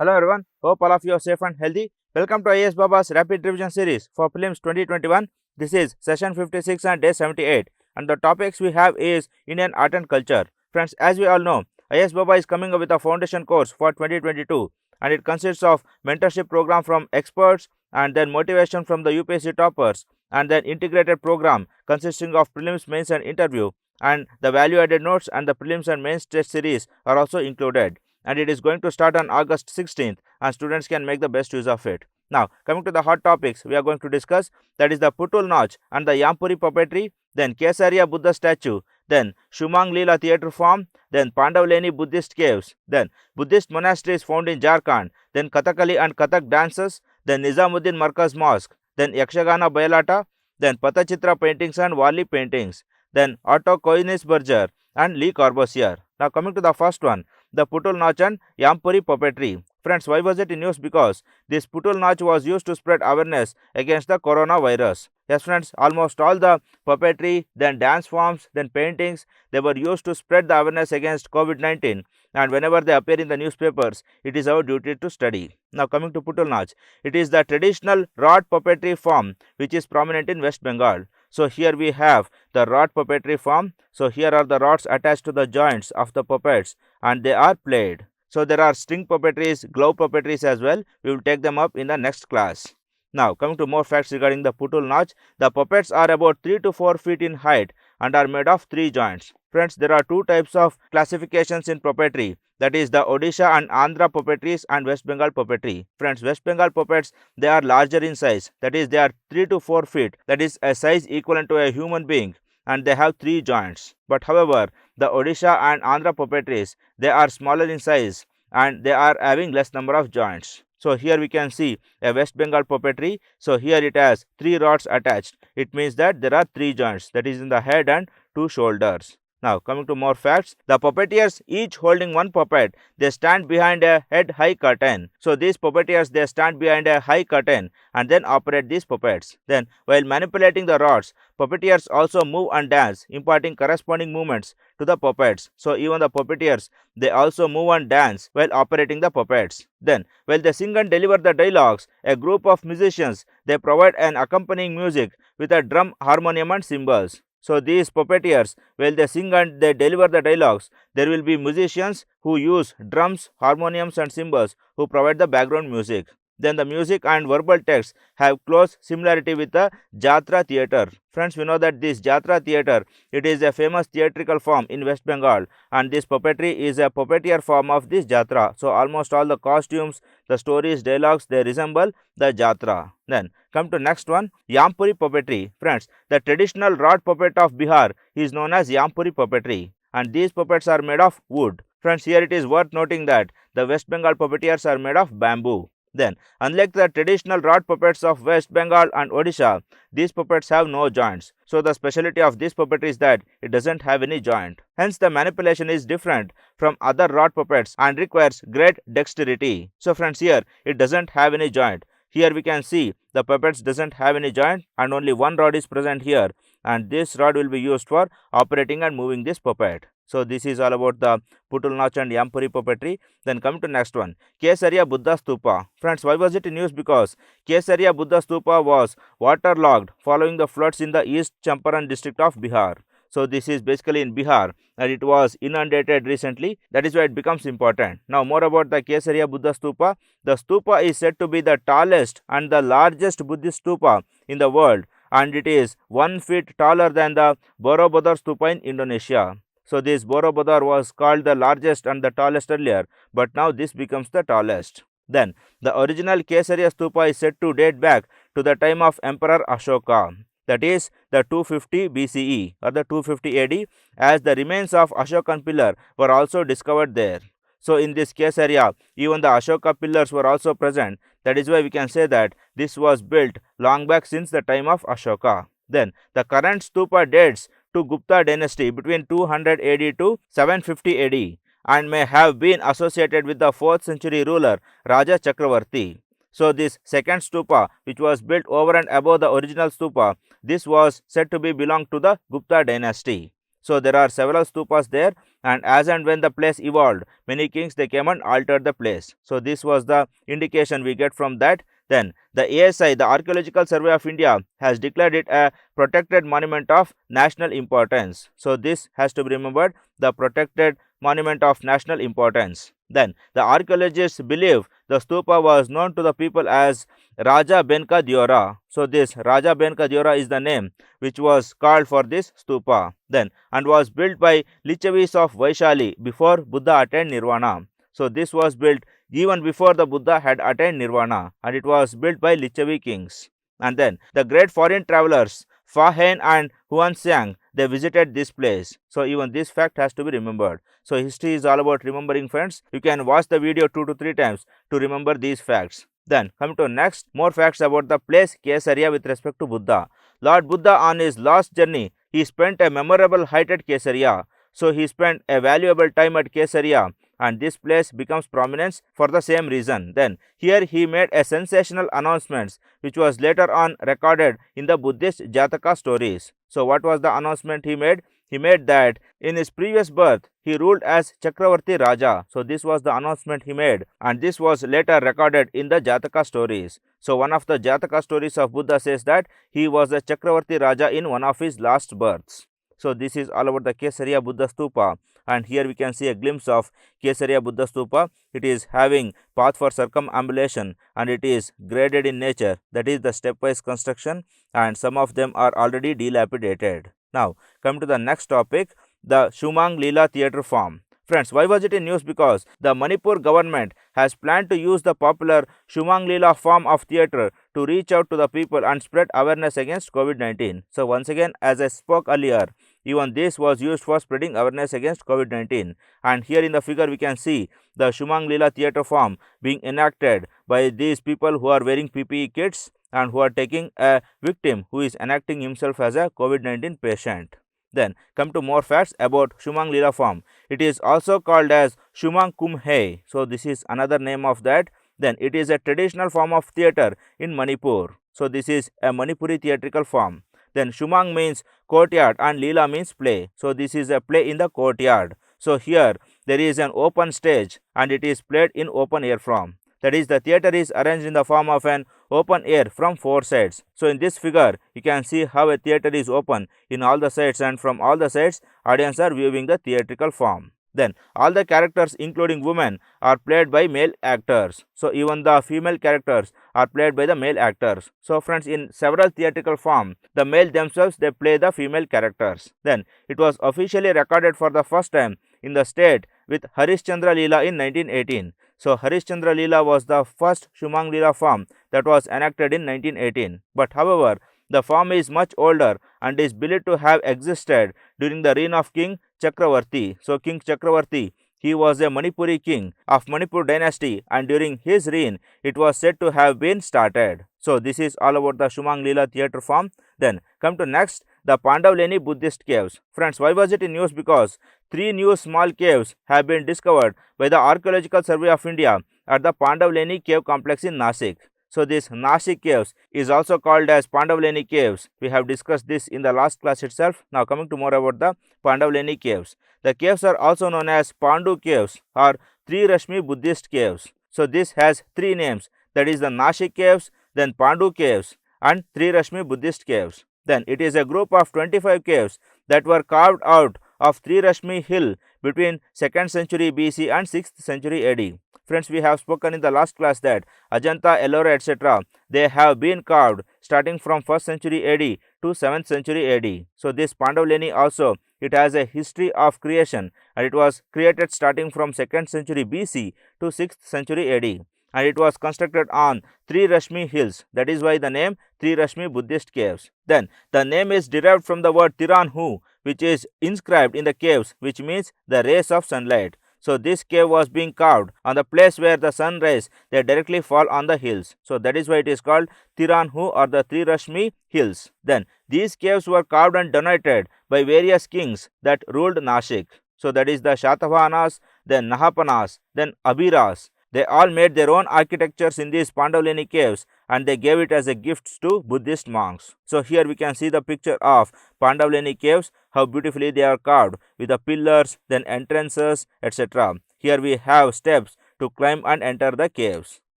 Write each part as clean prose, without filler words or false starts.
Hello everyone, hope all of you are safe and healthy. Welcome to IASbaba's Rapid Revision Series for Prelims 2021. This is session 56 and day 78, and the topics we have is Indian art and culture. Friends, as we all know, IASbaba is coming up with a foundation course for 2022, and it consists of mentorship program from experts and then motivation from the UPSC toppers, and then integrated program consisting of prelims, mains and interview, and the value added notes and the prelims and mains test series are also included, and it is going to start on August 16th, and students can make the best use of it. Now, coming to the hot topics we are going to discuss, that is the Putul Notch and the Yampuri puppetry, then Kesariya Buddha statue, then Shumang Lila theatre form, then Pandavalani Buddhist Caves, then Buddhist Monastery is found in Jharkhand, then Kathakali and Kathak dances, then Nizamuddin Markaz Mosque, then Yakshagana Bayalata, then Patachitra paintings and Wali paintings, then Otto Koenigsberger and Lee Corbusier. Now, coming to the first one, the Putul Notch and Yampuri puppetry. Friends, why was it in use? Because this Putul Notch was used to spread awareness against the coronavirus. Yes, friends, almost all the puppetry, then dance forms, then paintings, they were used to spread the awareness against COVID-19, and whenever they appear in the newspapers, it is our duty to study. Now, coming to Putul Notch, it is the traditional rod puppetry form which is prominent in West Bengal. So, here we have the rod puppetry form. So, here are the rods attached to the joints of the puppets and they are played. So, there are string puppetries, glove puppetries as well. We will take them up in the next class. Now, coming to more facts regarding the Putul Notch, the puppets are about 3 to 4 feet in height and are made of 3 joints. Friends, there are 2 types of classifications in puppetry, that is the Odisha and Andhra puppetries and West Bengal puppetry. Friends, West Bengal puppets, they are larger in size, that is they are 3 to 4 feet, that is a size equivalent to a human being, and they have 3 joints. But however, the Odisha and Andhra puppetries, they are smaller in size and they are having less number of joints. So, here we can see a West Bengal puppetry. So, here it has 3 rods attached. It means that there are 3 joints, that is in the head and 2 shoulders. Now, coming to more facts, the puppeteers each holding one puppet, they stand behind a head high curtain. So, these puppeteers, they stand behind a high curtain and then operate these puppets. Then, while manipulating the rods, puppeteers also move and dance, imparting corresponding movements to the puppets. So, even the puppeteers, they also move and dance while operating the puppets. Then, while they sing and deliver the dialogues, a group of musicians, they provide an accompanying music with a drum, harmonium and cymbals. So, these puppeteers, while they sing and they deliver the dialogues, there will be musicians who use drums, harmoniums and cymbals who provide the background music. Then the music and verbal text have close similarity with the Jatra theatre. Friends, we know that this Jatra theatre, it is a famous theatrical form in West Bengal, and this puppetry is a puppeteer form of this Jatra. So, almost all the costumes, the stories, dialogues, they resemble the Jatra. Then come to next one, Yampuri puppetry. Friends, the traditional rod puppet of Bihar is known as Yampuri puppetry, and these puppets are made of wood. Friends, here it is worth noting that the West Bengal puppeteers are made of bamboo. Then, unlike the traditional rod puppets of West Bengal and Odisha, these puppets have no joints. So, the specialty of this puppet is that it doesn't have any joint. Hence, the manipulation is different from other rod puppets and requires great dexterity. So, friends, here it doesn't have any joint. Here we can see the puppets doesn't have any joint and only one rod is present here, and this rod will be used for operating and moving this puppet. So, this is all about the Putul Notch and Yampuri puppetry. Then come to next one, Kesariya Buddha Stupa. Friends, why was it in use? Because Kesariya Buddha Stupa was waterlogged following the floods in the East Champaran district of Bihar. So, this is basically in Bihar and it was inundated recently. That is why it becomes important. Now, more about the Kesariya Buddha Stupa. The stupa is said to be the tallest and the largest Buddhist stupa in the world, and it is 1 foot taller than the Borobudur Stupa in Indonesia. So, this Borobudur was called the largest and the tallest earlier, but now this becomes the tallest. Then, the original Kesariya Stupa is said to date back to the time of Emperor Ashoka, that is the 250 BCE or the 250 AD, as the remains of Ashokan pillar were also discovered there. So, in this Kesariya, even the Ashoka pillars were also present. That is why we can say that this was built long back since the time of Ashoka. Then, the current stupa dates to Gupta dynasty between 200 AD to 750 AD and may have been associated with the 4th century ruler Raja Chakravarti. So, this second stupa, which was built over and above the original stupa, this was said to be belong to the Gupta dynasty. So there are several stupas there, and as and when the place evolved, many kings they came and altered the place. So this was the indication we get from that. Then the ASI, the Archaeological Survey of India, has declared it a protected monument of national importance. So this has to be remembered, the protected monument of national importance. Then the archaeologists believe the stupa was known to the people as Raja Benka Diora. So this Raja Benka Diora is the name which was called for this stupa. Then and was built by Lichavis of Vaishali before Buddha attained Nirvana. So this was built even before the Buddha had attained Nirvana, and it was built by Lichavi kings. And then the great foreign travelers Fa Hen and Huan Xiang, they visited this place. So even this fact has to be remembered. So history is all about remembering, friends. You can watch the video 2 to 3 times to remember these facts. Then coming to next, more facts about the place Kesariya with respect to Buddha. Lord Buddha on his last journey, he spent a memorable height at Kesariya. So he spent a valuable time at Kesariya, and this place becomes prominence for the same reason. Then here he made a sensational announcement which was later on recorded in the Buddhist Jataka stories. So what was the announcement he made? He made that in his previous birth he ruled as Chakravarti Raja. So this was the announcement he made, and this was later recorded in the Jataka stories. So one of the Jataka stories of Buddha says that he was a Chakravarti Raja in one of his last births. So this is all about the Kesariya Buddha Stupa, and here we can see a glimpse of Kesariya Buddha Stupa. It is having path for circumambulation, and it is graded in nature, that is the stepwise construction, and some of them are already dilapidated. Now come to the next topic, the Shumang Lila theatre form. Friends, why was it in news? Because the Manipur government has planned to use the popular Shumang Lila form of theatre to reach out to the people and spread awareness against COVID-19. So once again, as I spoke earlier, even this was used for spreading awareness against COVID-19. And here in the figure we can see the Shumang Lila theatre form being enacted by these people who are wearing PPE kits and who are taking a victim who is enacting himself as a COVID-19 patient. Then come to more facts about Shumang Lila form. It is also called as Shumang Kumhe. So this is another name of that. Then it is a traditional form of theatre in Manipur. So this is a Manipuri theatrical form. Then Shumang means courtyard and Lila means play. So this is a play in the courtyard. So here there is an open stage and it is played in open air form. That is, the theatre is arranged in the form of an open air from 4 sides. So in this figure you can see how a theatre is open in all the sides, and from all the sides audience are viewing the theatrical form. Then all the characters including women are played by male actors. So even the female characters are played by the male actors. So friends, in several theatrical form, the male themselves they play the female characters. Then it was officially recorded for the first time in the state with Harishchandra Lila in 1918. So Harishchandra Lila was the first Shumang Lila form that was enacted in 1918. But however, the form is much older and is believed to have existed during the reign of King Chakravarti. So King Chakravarti, he was a Manipuri king of Manipur dynasty, and during his reign it was said to have been started. So this is all about the Shumang Lila theatre form. Then come to next, the Pandavalani Buddhist Caves. Friends, why was it in news? Because 3 new small caves have been discovered by the Archaeological Survey of India at the Pandavalani Cave complex in Nasik. So this Nasik Caves is also called as Pandavalani Caves. We have discussed this in the last class itself. Now coming to more about the Pandavalani Caves. The caves are also known as Pandu Caves or Trirashmi Buddhist Caves. So this has 3 names, that is the Nasik Caves, then Pandu Caves and Trirashmi Buddhist Caves. Then it is a group of 25 caves that were carved out of Trirashmi hill between 2nd century BC and 6th century AD. Friends, we have spoken in the last class that Ajanta, Ellora, etc., they have been carved starting from 1st century AD to 7th century AD. So this Pandavalani also, it has a history of creation, and it was created starting from 2nd century BC to 6th century AD. And it was constructed on Trirashmi hills. That is why the name Trirashmi Buddhist Caves. Then the name is derived from the word Tiranhu, which is inscribed in the caves, which means the rays of sunlight. So this cave was being carved on the place where the sun rays they directly fall on the hills. So that is why it is called Tiranhu or the Trirashmi hills. Then these caves were carved and donated by various kings that ruled Nashik. So that is the Shatavahanas, then Nahapanas, then Abhiras, They all made their own architectures in these Pandavalani Caves and they gave it as a gift to Buddhist monks. So here we can see the picture of Pandavalani Caves, how beautifully they are carved with the pillars, then entrances, etc. Here we have steps to climb and enter the caves.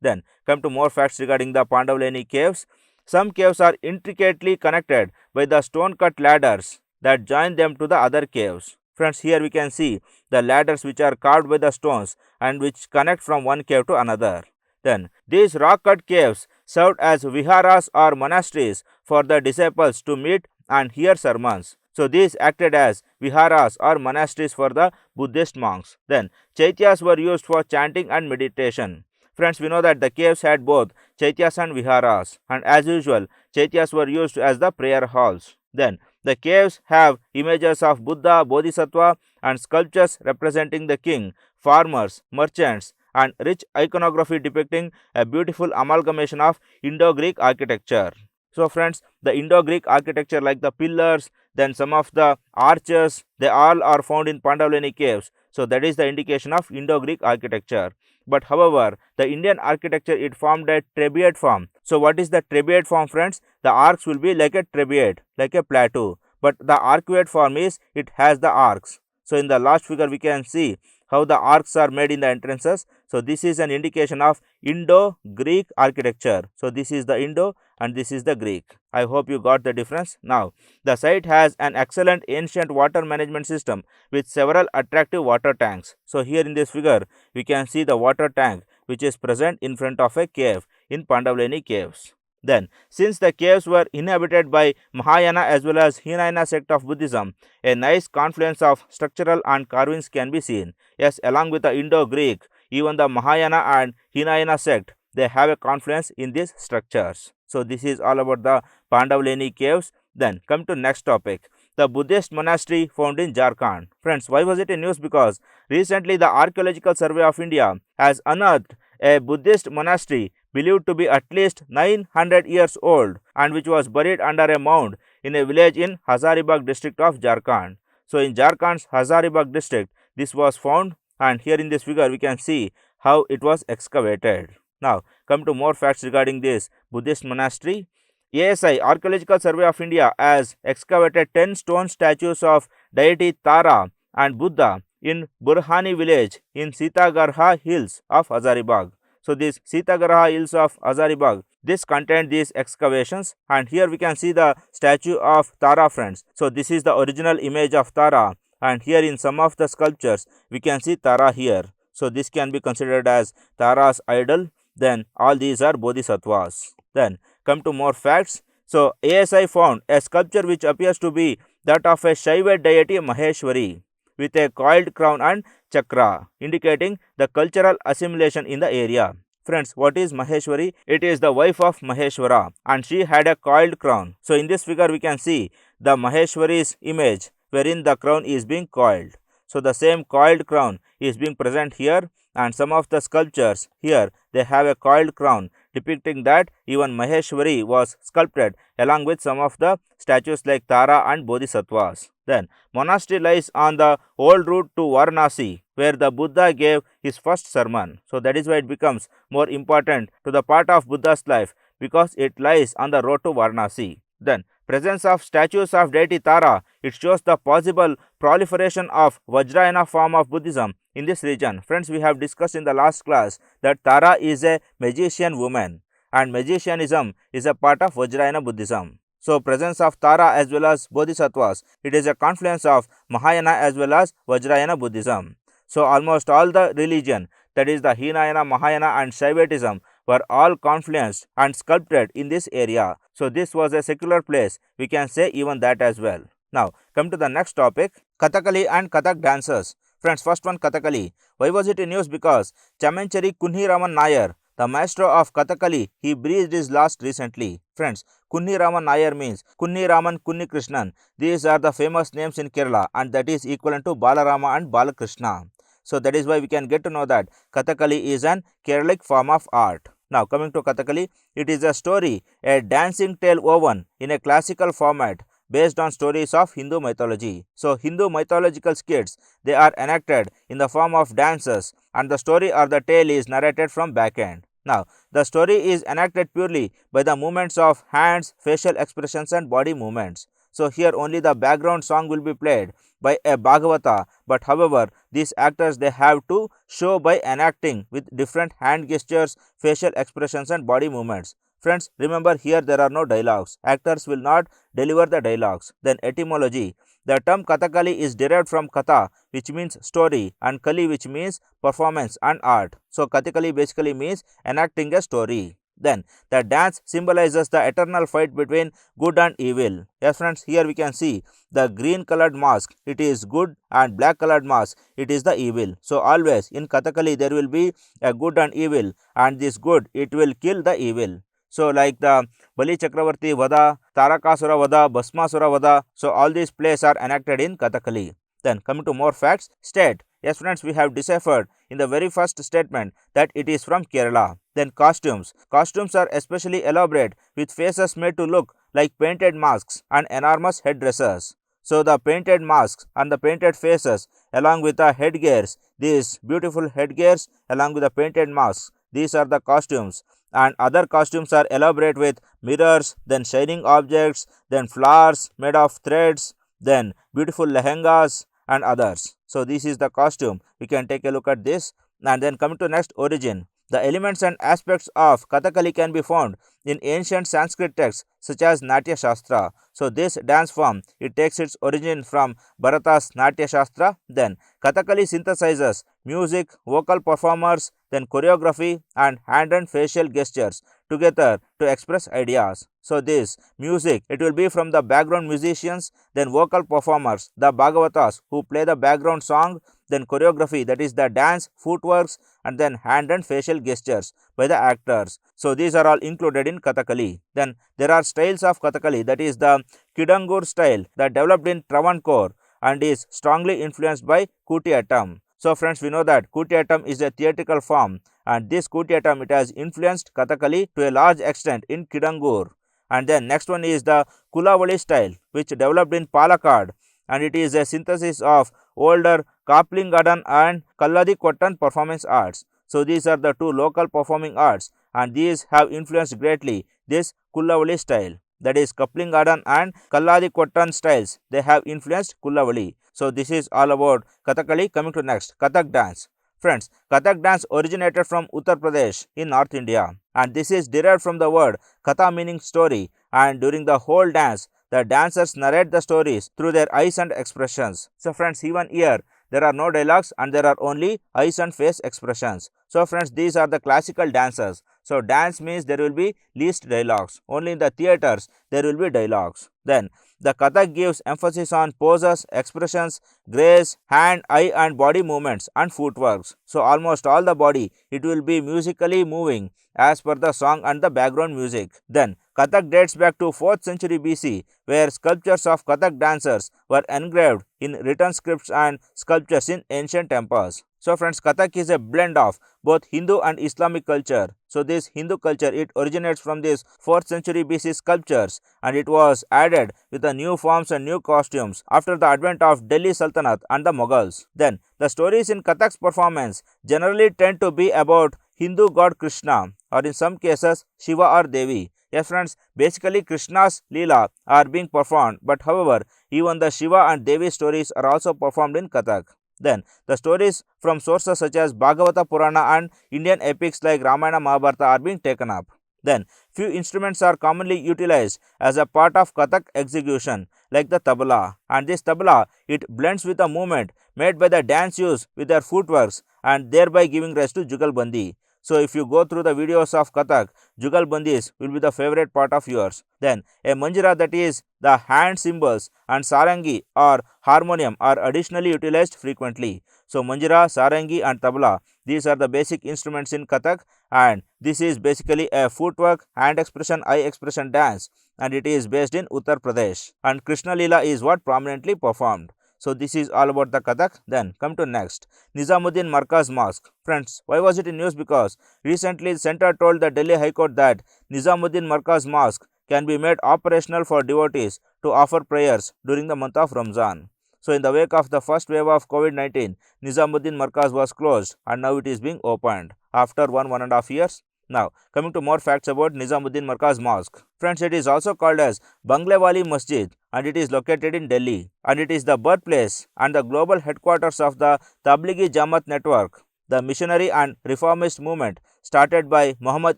Then come to more facts regarding the Pandavalani Caves. Some caves are intricately connected by the stone cut ladders that join them to the other caves. Friends, here we can see the ladders which are carved by the stones and which connect from one cave to another. Then these rock cut caves served as viharas or monasteries for the disciples to meet and hear sermons. So these acted as viharas or monasteries for the Buddhist monks. Then chaityas were used for chanting and meditation. Friends, we know that the caves had both chaityas and viharas, and as usual chaityas were used as the prayer halls. Then the caves have images of Buddha, Bodhisattva and sculptures representing the king, farmers, merchants and rich iconography depicting a beautiful amalgamation of Indo-Greek architecture. So friends, the Indo-Greek architecture like the pillars, then some of the arches, they all are found in Pandavalani Caves. So that is the indication of Indo-Greek architecture. But however, the Indian architecture, it formed a trebuchet form. So what is the trebuchet form, friends? The arcs will be like a trebuchet, like a plateau. But the arcuate form is, it has the arcs. So in the last figure we can see how the arcs are made in the entrances. So this is an indication of Indo-Greek architecture. So this is the Indo and this is the Greek. I hope you got the difference. Now, the site has an excellent ancient water management system with several attractive water tanks. So here in this figure, we can see the water tank which is present in front of a cave in Pandavalani Caves. Then, since the caves were inhabited by Mahayana as well as Hyena sect of Buddhism, a nice confluence of structural and carvings can be seen. Yes, along with the Indo-Greek, even the Mahayana and Hyena sect, they have a confluence in these structures. So this is all about the Pandavalani Caves. Then come to next topic, the Buddhist monastery found in Jharkhand. Friends, why was it a news? Because recently the Archaeological Survey of India has unearthed a Buddhist monastery believed to be at least 900 years old and which was buried under a mound in a village in Hazaribagh district of Jharkhand. So in Jharkhand's Hazaribagh district, this was found, and here in this figure we can see how it was excavated. Now come to more facts regarding this Buddhist monastery. ASI, Archaeological Survey of India, has excavated 10 stone statues of deity Tara and Buddha in Burhani village in Sitagarha hills of Hazaribagh. So this Sitagarha hills of Hazaribagh, this contained these excavations, and here we can see the statue of Tara, friends. So this is the original image of Tara, and here in some of the sculptures we can see Tara here. So this can be considered as Tara's idol. Then all these are bodhisattvas. Then come to more facts. So ASI found a sculpture which appears to be that of a Shaiva deity Maheshwari with a coiled crown and chakra, indicating the cultural assimilation in the area. Friends, what is Maheshwari? It is the wife of Maheshwara and she had a coiled crown. So in this figure we can see the Maheshwari's image wherein the crown is being coiled. So the same coiled crown is being present here, and some of the sculptures here, they have a coiled crown depicting that even Maheshwari was sculpted along with some of the statues like Tara and Bodhisattvas. Then monastery lies on the old route to Varanasi where the Buddha gave his first sermon. So that is why it becomes more important to the part of Buddha's life, because it lies on the road to Varanasi. Then presence of statues of deity Tara, it shows the possible proliferation of Vajrayana form of Buddhism in this region. Friends, we have discussed in the last class that Tara is a magician woman and magicianism is a part of Vajrayana Buddhism. So presence of Tara as well as Bodhisattvas, it is a confluence of Mahayana as well as Vajrayana Buddhism. So almost all the religion, that is the Hinayana, Mahayana and Shaivatism, were all confluenced and sculpted in this area. So this was a secular place, we can say even that as well. Now come to the next topic, Kathakali and Kathak dances. Friends, first one, Kathakali. Why was it in news? Because Chamanchari Kunhi Raman Nair, the maestro of Kathakali, he breathed his last recently. Friends, Kunhi Raman Nair means Kunni Raman, Kunni Krishnan. These are the famous names in Kerala and that is equivalent to Balarama and Balakrishna. So that is why we can get to know that Kathakali is an Keralic form of art. Now coming to Kathakali, it is a story, a dancing tale woven in a classical format based on stories of Hindu mythology. So Hindu mythological skits, they are enacted in the form of dances and the story or the tale is narrated from back end. Now, the story is enacted purely by the movements of hands, facial expressions and body movements. So, here only the background song will be played by a Bhagavata, but however, these actors they have to show by enacting with different hand gestures, facial expressions and body movements. Friends, remember here there are no dialogues. Actors will not deliver the dialogues. Then etymology. The term Kathakali is derived from Katha, which means story, and Kali, which means performance and art. So, Kathakali basically means enacting a story. Then, the dance symbolizes the eternal fight between good and evil. Yes, friends, here we can see the green colored mask, it is good, and black colored mask, it is the evil. So, always in Kathakali there will be a good and evil, and this good, it will kill the evil. So, like the Bali Chakravarti Vada, Tarakasura Vada, Bhasmasura Vada. So, all these plays are enacted in Kathakali. Then, coming to more facts, state. Yes, friends, we have deciphered in the very first statement that it is from Kerala. Then, costumes. Costumes are especially elaborate with faces made to look like painted masks and enormous headdresses. So, the painted masks and the painted faces along with the headgears, these beautiful headgears along with the painted masks, these are the costumes. And other costumes are elaborate with mirrors, then shining objects, then flowers made of threads, then beautiful lehengas and others. So, this is the costume. We can take a look at this. And then coming to next, origin. The elements and aspects of Kathakali can be found in ancient Sanskrit texts such as Natya Shastra. So, this dance form, it takes its origin from Bharata's Natya Shastra. Then, Kathakali synthesizes music, vocal performers, then choreography and hand and facial gestures together to express ideas. So, this music, it will be from the background musicians, then vocal performers, the Bhagavatas who play the background song, then choreography, that is the dance, footworks, and then hand and facial gestures by the actors. So, these are all included in Kathakali. Then there are styles of Kathakali, that is the Kidangur style that developed in Travancore and is strongly influenced by Kutiyattam. So, friends, we know that Kutiyattam is a theatrical form, and this Kutiyattam, it has influenced Kathakali to a large extent in Kidangur. And then next one is the Kulavali style, which developed in Palakkad, and it is a synthesis of older Kaplingadan and Kalladikottan performance arts. So, these are the two local performing arts, and these have influenced greatly this Kulavali style, that is Kaplingadan and Kalladikottan styles, they have influenced Kulavali. So, this is all about Kathakali. Coming to next, Kathak dance. Friends, Kathak dance originated from Uttar Pradesh in North India, and this is derived from the word Katha meaning story, and during the whole dance, the dancers narrate the stories through their eyes and expressions. So, friends, even here there are no dialogues and there are only eyes and face expressions. So, friends, these are the classical dances. So, dance means there will be least dialogues. Only in the theaters there will be dialogues. Then, the Kathak gives emphasis on poses, expressions, grace, hand, eye and body movements and footworks. So, almost all the body, it will be musically moving as per the song and the background music. Then, Kathak dates back to 4th century BC, where sculptures of Kathak dancers were engraved in written scripts and sculptures in ancient temples. So, friends, Kathak is a blend of both Hindu and Islamic culture. So, this Hindu culture, it originates from these 4th century BC sculptures, and it was added with the new forms and new costumes after the advent of Delhi Sultanate and the Mughals. Then, the stories in Kathak's performance generally tend to be about Hindu god Krishna, or in some cases Shiva or Devi. Yes, friends, basically Krishna's Lila are being performed, but however, even the Shiva and Devi stories are also performed in Kathak. Then, the stories from sources such as Bhagavata Purana and Indian epics like Ramayana Mahabharata are being taken up. Then, few instruments are commonly utilized as a part of Kathak execution, like the tabla, and this tabla, it blends with the movement made by the dancers with their footworks and thereby giving rise to Jugalbandi. So, if you go through the videos of Kathak, Jugalbandis will be the favorite part of yours. Then, a manjira, that is the hand cymbals, and sarangi or harmonium are additionally utilized frequently. So, manjira, sarangi and tabla, these are the basic instruments in Kathak, and this is basically a footwork, hand expression, eye expression dance, and it is based in Uttar Pradesh, and Krishna Lila is what prominently performed. So, this is all about the Kathak. Then come to next, Nizamuddin Markaz Mosque. Friends, why was it in news? Because recently the center told the Delhi High Court that Nizamuddin Markaz Mosque can be made operational for devotees to offer prayers during the month of Ramzan. So in the wake of the first wave of COVID-19, Nizamuddin Markaz was closed and now it is being opened after 1.5 years. Now, coming to more facts about Nizamuddin Markaz Mosque. Friends, it is also called as Banglewali Masjid and it is located in Delhi, and it is the birthplace and the global headquarters of the Tablighi Jamaat network, the missionary and reformist movement started by Muhammad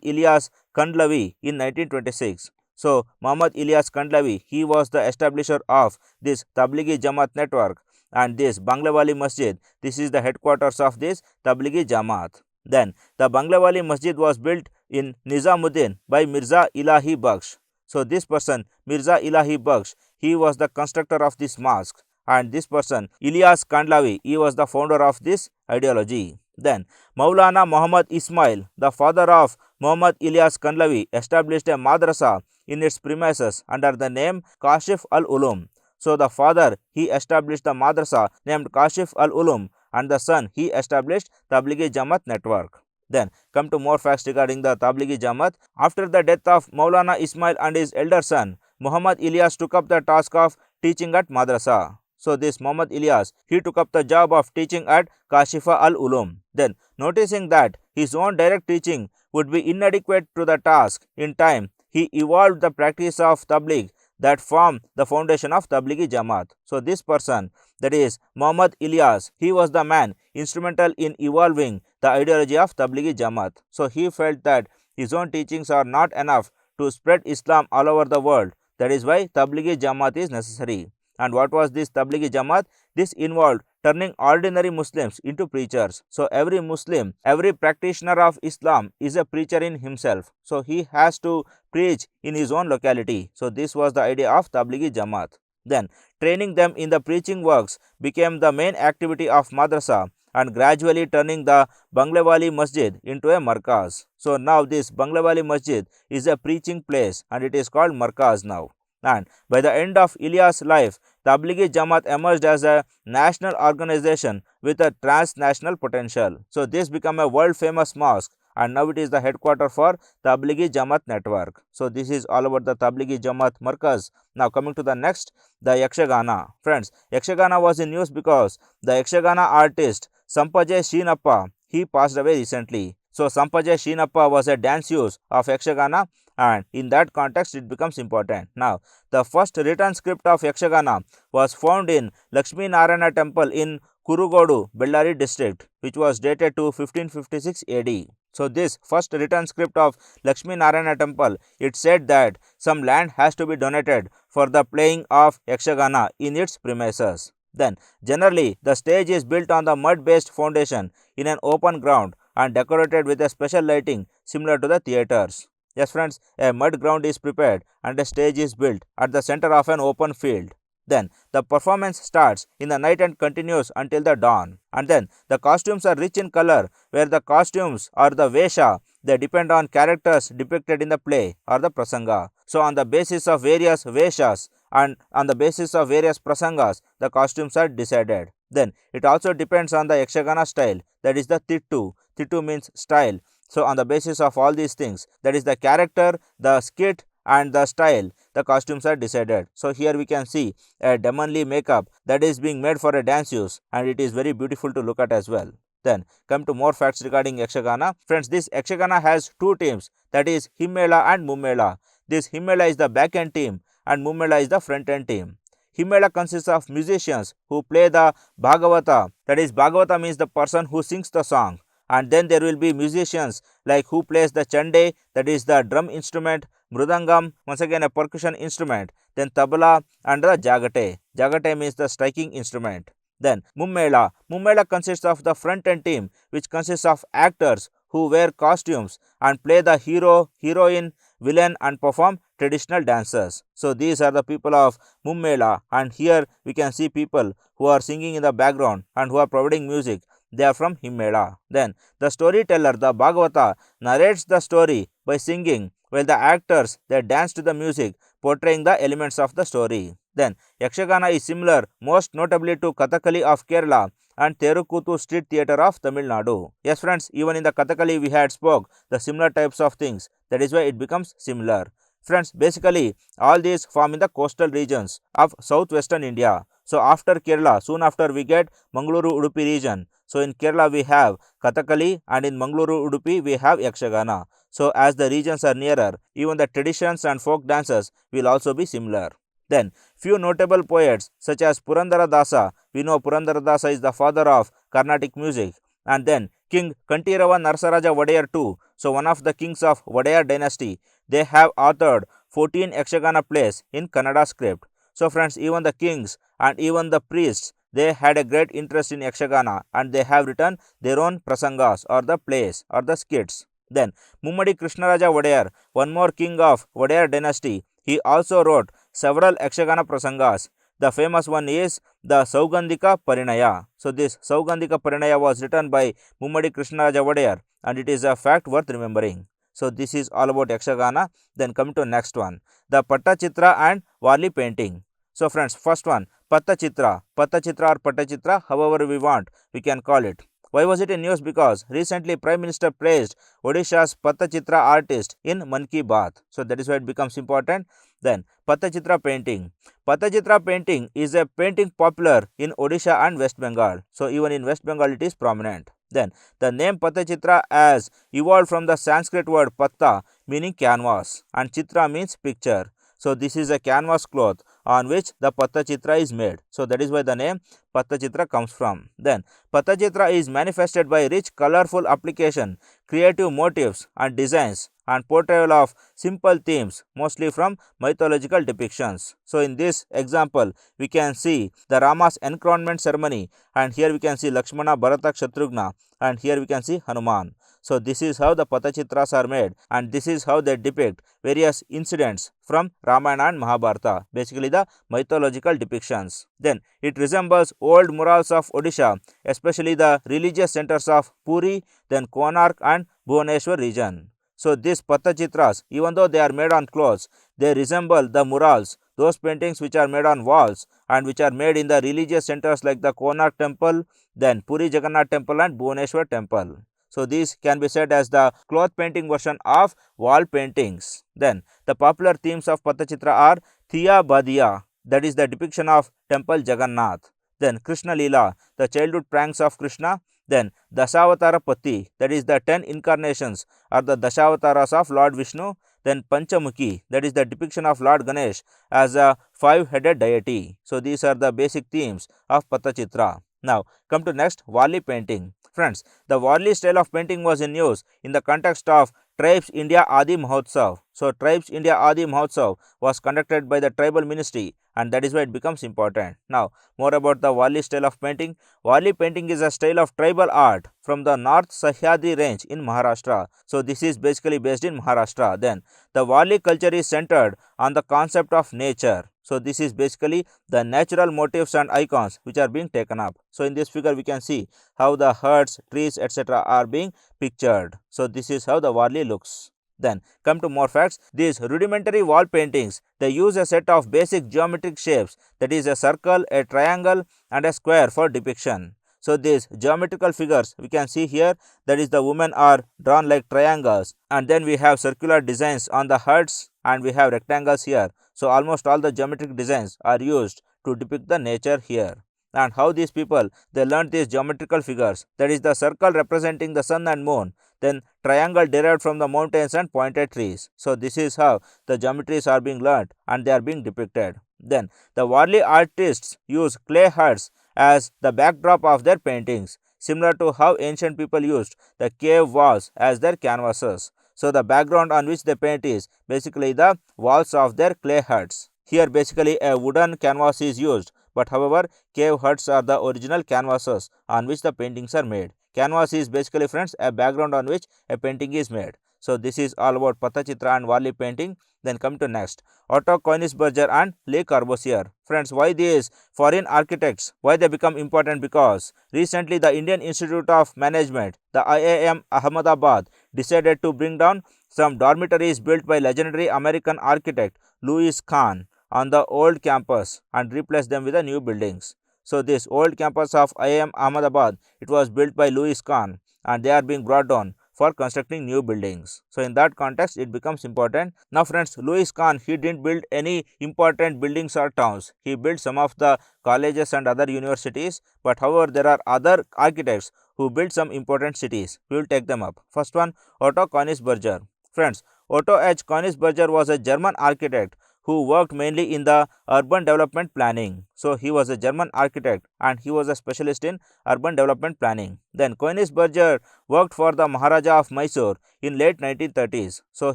Ilyas Kandhlawi in 1926. So, Muhammad Ilyas Kandhlawi, he was the establisher of this Tablighi Jamaat network, and this Banglewali Masjid, this is the headquarters of this Tablighi Jamaat. Then, the Banglewali Masjid was built in Nizamuddin by Mirza Ilahi Bakhsh. So, this person, Mirza Ilahi Bakhsh, he was the constructor of this mosque, and this person, Ilyas Kandhlawi, he was the founder of this ideology. Then, Maulana Muhammad Ismail, the father of Muhammad Ilyas Kandhlawi, established a madrasa in its premises under the name Kashif al-Ulum. So, the father, he established the madrasa named Kashif al-Ulum, and the son, he established Tablighi Jamaat network. Then, come to more facts regarding the Tablighi Jamaat. After the death of Maulana Ismail and his elder son, Muhammad Ilyas took up the task of teaching at madrasa. So, this Muhammad Ilyas, he took up the job of teaching at Kashifa al-Ulum. Then, noticing that his own direct teaching would be inadequate to the task in time, he evolved the practice of Tabligh that formed the foundation of Tablighi Jamaat. So, this person, that is Muhammad Ilyas, he was the man instrumental in evolving the ideology of Tablighi Jamaat. So, he felt that his own teachings are not enough to spread Islam all over the world. That is why Tablighi Jamaat is necessary. And what was this Tablighi Jamaat? This involved turning ordinary Muslims into preachers. So, every Muslim, every practitioner of Islam is a preacher in himself. So, he has to preach in his own locality. So, this was the idea of Tablighi Jamaat. Then, training them in the preaching works became the main activity of madrasa, and gradually turning the Banglewali Masjid into a markaz. So, now this Banglewali Masjid is a preaching place and it is called markaz now. And by the end of Ilyas' life, Tablighi Jamaat emerged as a national organization with a transnational potential. So, this became a world famous mosque, and now it is the headquarters for Tablighi Jamaat network. So, this is all about the Tablighi Jamaat Markaz. Now, coming to the next, the Yakshagana. Friends, Yakshagana was in news because the Yakshagana artist Sampaje Shinappa, he passed away recently. So, Sampaje Shinappa was a dance use of Yakshagana, and in that context it becomes important. Now, the first written script of Yakshagana was found in Lakshmi Narayana temple in Kurugodu, Bellary district, which was dated to 1556 AD. So, this first written script of Lakshmi Narayana temple, it said that some land has to be donated for the playing of Yakshagana in its premises. Then, generally, the stage is built on the mud-based foundation in an open ground and decorated with a special lighting similar to the theatres. Yes, friends, a mud ground is prepared and a stage is built at the center of an open field. Then, the performance starts in the night and continues until the dawn. And then, the costumes are rich in color, where the costumes or the vesha, they depend on characters depicted in the play or the prasanga. So, on the basis of various veshas and on the basis of various prasangas, the costumes are decided. Then, it also depends on the Yakshagana style, that is the Tittu. Tittu means style. So, on the basis of all these things, that is the character, the skit and the style, the costumes are decided. So, here we can see a demonly makeup that is being made for a dance use, and it is very beautiful to look at as well. Then, come to more facts regarding Yakshagana. Friends, this Yakshagana has two teams, that is Himmela and Mummela. This Himmela is the back end team and Mummela is the front end team. Himmela consists of musicians who play the Bhagavata, that is Bhagavata means the person who sings the song. And then there will be musicians like who plays the chande, that is the drum instrument, mridangam, once again a percussion instrument, then tabla and the jagate. Jagate means the striking instrument. Then Mummela. Mummela consists of the front end team, which consists of actors who wear costumes and play the hero, heroine, villain and perform traditional dances. So, these are the people of Mummela, and here we can see people who are singing in the background and who are providing music. They are from Himmela. Then, the storyteller, the Bhagavata, narrates the story by singing, while the actors, they dance to the music, portraying the elements of the story. Then, Yakshagana is similar most notably to Kathakali of Kerala and Terukuthu street theatre of Tamil Nadu. Yes, friends, even in the Kathakali we had spoke the similar types of things. That is why it becomes similar. Friends, basically all these form in the coastal regions of southwestern India. So after Kerala, soon after we get Mangaluru Udupi region. So in Kerala we have Kathakali and in Mangaluru Udupi we have Yakshagana. So as the regions are nearer, even the traditions and folk dances will also be similar. Then few notable poets such as Purandara Dasa, we know Purandara Dasa is the father of Carnatic music, and then King Kantirava Narsaraja Wadayar too. So one of the kings of Wadayar dynasty, they have authored 14 Yakshagana plays in Kannada script. So friends, even the kings and even the priests, they had a great interest in Yakshagana and they have written their own prasangas or the plays or the skits. Then Mummadi Krishnaraja Wadayar, one more king of Wadayar dynasty, he also wrote several Yakshagana prasangas. The famous one is the Saugandhika Parinaya. So this Saugandhika Parinaya was written by Mummadi Krishnaraja Wadayar and it is a fact worth remembering. So this is all about Yakshagana. Then come to next one, the Patachitra and Wali Painting. So friends, first one, Patachitra or Patachitra, however we want, we can call it. Why was it in news? Because recently Prime Minister praised Odisha's Patachitra artist in Man Ki Baat. So that is why it becomes important. Then Patachitra painting. Patachitra painting is a painting popular in Odisha and West Bengal. So even in West Bengal it is prominent. Then the name Patachitra as evolved from the Sanskrit word patta meaning canvas and chitra means picture. So this is a canvas cloth on which the Patachitra is made. So that is why the name Patachitra comes from. Then Patachitra is manifested by rich colorful application, creative motifs and designs and portrayal of simple themes mostly from mythological depictions. So in this example we can see the Rama's enthronement ceremony and here we can see Lakshmana, Bharata, Shatrugna and here we can see Hanuman. So this is how the Patachitras are made and this is how they depict various incidents from Ramayana and Mahabharata, basically the mythological depictions. Then it resembles old murals of Odisha, especially the religious centers of Puri, then Konark and Bhubaneswar region. So these Patachitras, even though they are made on clothes, they resemble the murals, those paintings which are made on walls and which are made in the religious centers like the Konark temple, then Puri Jagannath temple and Bhubaneswar temple. So these can be said as the cloth painting version of wall paintings. Then the popular themes of Patachitra are Thiya Badiya, that is the depiction of temple Jagannath. Then Krishna Lila, the childhood pranks of Krishna. Then Dasavatara Pati, that is the 10 incarnations or the Dashawataras of Lord Vishnu. Then Panchamukhi, that is the depiction of Lord Ganesh as a 5-headed deity. So these are the basic themes of Patachitra. Now come to next, Wali painting. Friends, the Wali style of painting was in use in the context of Tribes India Adi Mahotsav. So Tribes India Adi Mahotsav was conducted by the tribal ministry and that is why it becomes important. Now more about the Wali style of painting. Wali painting is a style of tribal art from the North Sahyadri range in Maharashtra. So this is basically based in Maharashtra. Then the Wali culture is centered on the concept of nature. So this is basically the natural motifs and icons which are being taken up. So in this figure we can see how the huts, trees, etc. are being pictured. So this is how the Wali looks. Then come to more facts. These rudimentary wall paintings, they use a set of basic geometric shapes, that is a circle, a triangle and a square for depiction. So these geometrical figures we can see here, that is the women are drawn like triangles and then we have circular designs on the huts and we have rectangles here. So almost all the geometric designs are used to depict the nature here. And how these people, they learned these geometrical figures, that is the circle representing the sun and moon, then triangle derived from the mountains and pointed trees. So this is how the geometries are being learned and they are being depicted. Then the Wali artists use clay huts as the backdrop of their paintings, similar to how ancient people used the cave walls as their canvases. So the background on which they paint is basically the walls of their clay huts. Here basically a wooden canvas is used, but however cave huts are the original canvases on which the paintings are made. Canvas is basically, friends, a background on which a painting is made. So this is all about Patachitra and Wali painting. Then come to next, Otto Koenigsberger and Le Corbusier. Friends, why these foreign architects, why they become important? Because recently the Indian Institute of Management, the IIM Ahmedabad, decided to bring down some dormitories built by legendary American architect Louis Kahn on the old campus and replace them with the new buildings. So this old campus of IIM Ahmedabad, it was built by Louis Kahn and they are being brought down for constructing new buildings. So in that context it becomes important. Now friends, Louis Kahn, he didn't build any important buildings or towns. He built some of the colleges and other universities, but however there are other architects who built some important cities. We will take them up. First one, Otto Königsberger. Friends, Otto H. Königsberger was a German architect who worked mainly in the urban development planning. So he was a German architect and he was a specialist in urban development planning. Then Königsberger worked for the Maharaja of Mysore in late 1930s. So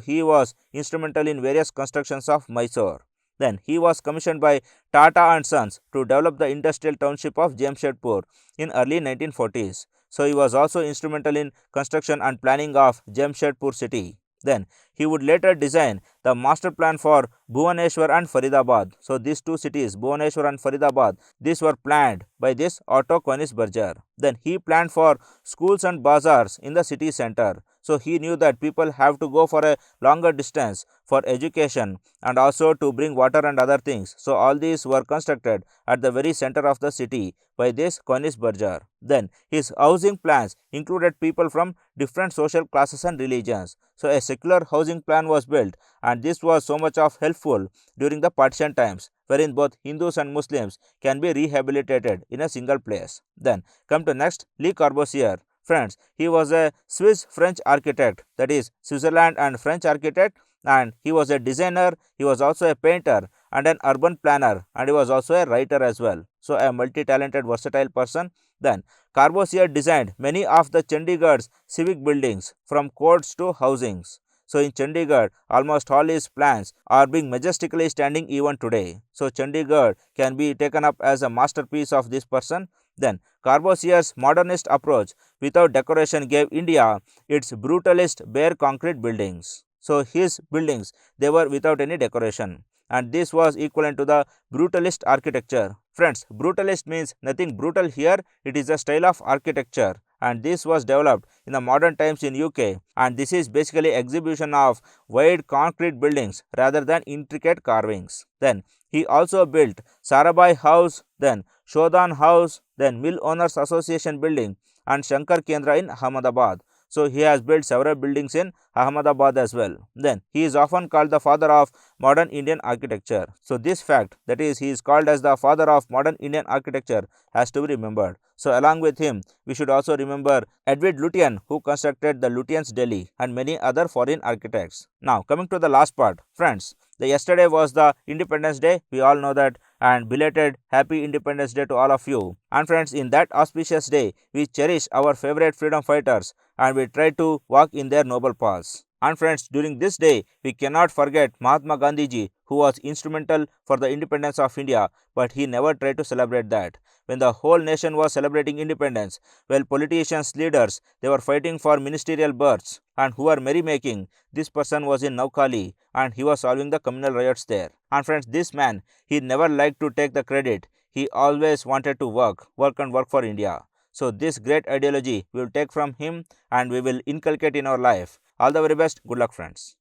he was instrumental in various constructions of Mysore. Then he was commissioned by Tata and Sons to develop the industrial township of Jamshedpur in early 1940s. So he was also instrumental in construction and planning of Jamshedpur city. Then he would later design the master plan for Bhubaneswar and Faridabad. So these two cities, Bhubaneswar and Faridabad, these were planned by this Otto Königsberger. Then he planned for schools and bazaars in the city center. So he knew that people have to go for a longer distance for education and also to bring water and other things. So all these were constructed at the very center of the city by this Königsberger. Then his housing plans included people from different social classes and religions. So a secular housing plan was built, and this was so much of helpful during the partition times, wherein both Hindus and Muslims can be rehabilitated in a single place. Then come to next, Le Corbusier. Friends, he was a Swiss-French architect, that is Switzerland and French architect, and he was a designer, he was also a painter and an urban planner, and he was also a writer as well. So a multi-talented, versatile person. Then Corbusier designed many of the Chandigarh's civic buildings, from courts to housings. So in Chandigarh, almost all his plans are being majestically standing even today. So Chandigarh can be taken up as a masterpiece of this person. Then Corbusier's modernist approach without decoration gave India its brutalist bare concrete buildings. So his buildings, they were without any decoration, and this was equivalent to the brutalist architecture. Friends, brutalist means nothing brutal here, it is a style of architecture, and this was developed in the modern times in UK, and this is basically exhibition of wide concrete buildings rather than intricate carvings. Then he also built Sarabhai House, then Shodhan House, then Mill Owners Association building and Shankar Kendra in Ahmedabad. So he has built several buildings in Ahmedabad as well. Then he is often called the father of modern Indian architecture. So this fact, that is, he is called as the father of modern Indian architecture, has to be remembered. So along with him, we should also remember Edward Lutyens, who constructed the Lutyens Delhi, and many other foreign architects. Now coming to the last part, friends, yesterday was the Independence Day, we all know that, and belated happy Independence Day to all of you. And friends, in that auspicious day, we cherish our favorite freedom fighters and we try to walk in their noble paths. And friends, during this day, we cannot forget Mahatma Gandhiji, who was instrumental for the independence of India, but he never tried to celebrate that. When the whole nation was celebrating independence, well, politicians, leaders, they were fighting for ministerial berths and who were merrymaking, this person was in Naukali and he was solving the communal riots there. And friends, this man, he never liked to take the credit. He always wanted to work for India. So this great ideology we will take from him and we will inculcate in our life. All the very best. Good luck, friends.